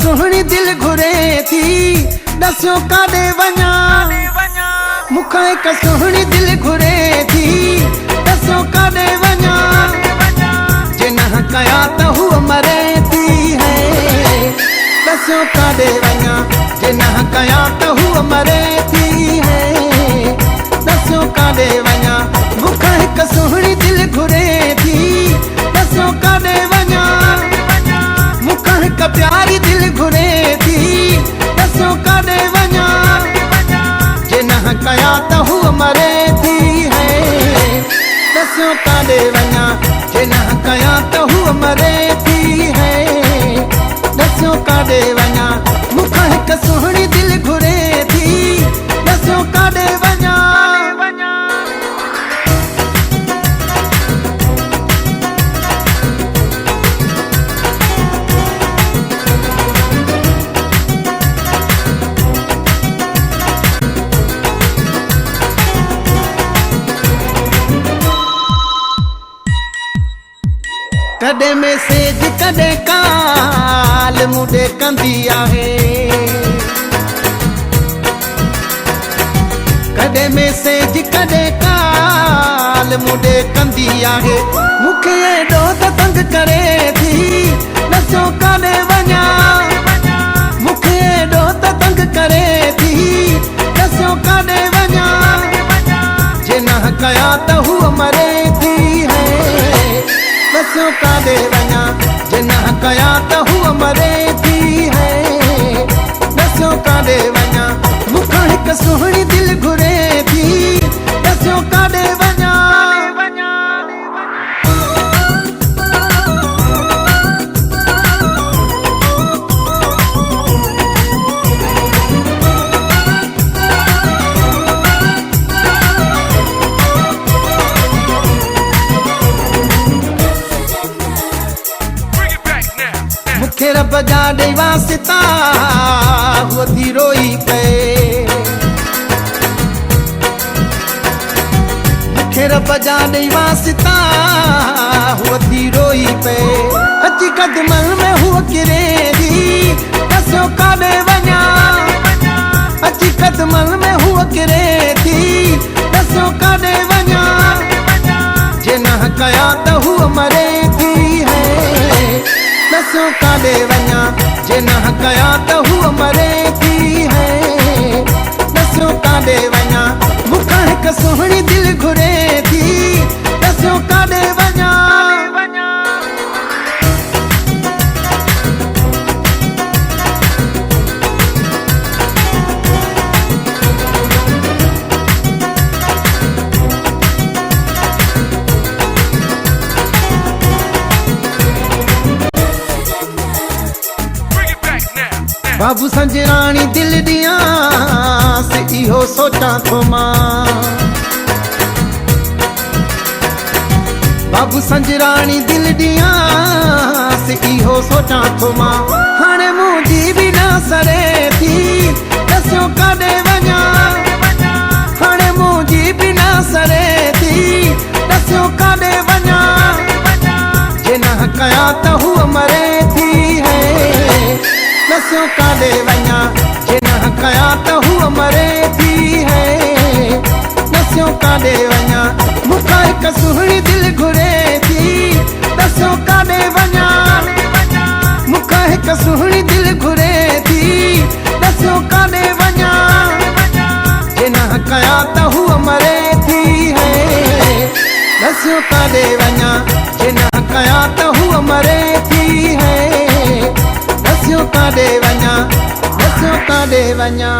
सुहणी दिल घुरे थी दस्यो काॾे वञा मूंखां हिक सुहणी दिल घुरे थी दस्यो काॾे वञा जे न कया त हूअ मरे थी है दस्यो काॾे वञा जे न कया त हूअ मरे थी है दस्यो काॾे वञा मूंखां हिक सुहणी दिल घुरे थी दस्यो काॾे वञा मूंखां हिक प्यारी दिल घुरे थी दस्यो काॾे वञा जे न कया त हूअ मरे थी है दस्यो काॾे वञा जे न कया त हूअ मरे थी है दस्यो काॾे वञा मूंखां हिक सुहणी दिल घुरे थी दस्यो काॾे वञा कॾे मैसेज कॾे काल मुझे कंदी आहे कॾे मैसेज कॾे काल मुझे कंदी आहे मूंखे एॾो त तंग करे थी दस्यो काॾे वञा मूंखे एॾो त तंग करे थी दस्यो काॾे वञा जे न कया त हूअ मरे थी है दस्यो काॾे वञा जे न कया त हूअ मरे थी है दस्यो काॾे वञा मूंखां हिक सुहणी दिल घुरे थी दस्यो काॾे वञा मूंखे रब जा ॾेई वास्ता हूअ थी रोई पए मूंखे रब जा ॾेई वास्ता हूअ थी रोई पए अची कदमनि में हूअ किरे थी दस्यो काॾे वञा अची कदमनि में हूअ किरे थी दस्यो काॾे वञा जे न कया त हूअ मरे थी है दस्यो काॾे वञा जे न कया त हूअ मरे थी है दस्यो काॾे वञा मूंखां हिक सुहणी दिल घुरे थी दस्यो काॾे वञा बाबू संजरानी दिल दियां से इहो सोचा थो मां बाबू संजरानी दिल दियां से इहो सोचा थो मां हाणे मुंहिंजी बि न सरे थी दस्यो काॾे वञा हाणे मुंहिंजी बि न सरे थी दस्यो काॾे वञा जे न कया त हूअ मरे थी है दस्यो काॾे वञा जे न कया त हूअ मरे थी है दस्यो काॾे वञा मूंखां हिक सुहणी दिल घुरे थी दस्यो काॾे वञा मूंखां हिक सुहणी दिल घुरे थी दस्यो काॾे वञा जे न कया त हूअ मरे थी है दस्यो काॾे वञा जे न कया त हूअ मरे थी है दस्यो काॾे वञा दस्यो काॾे वञा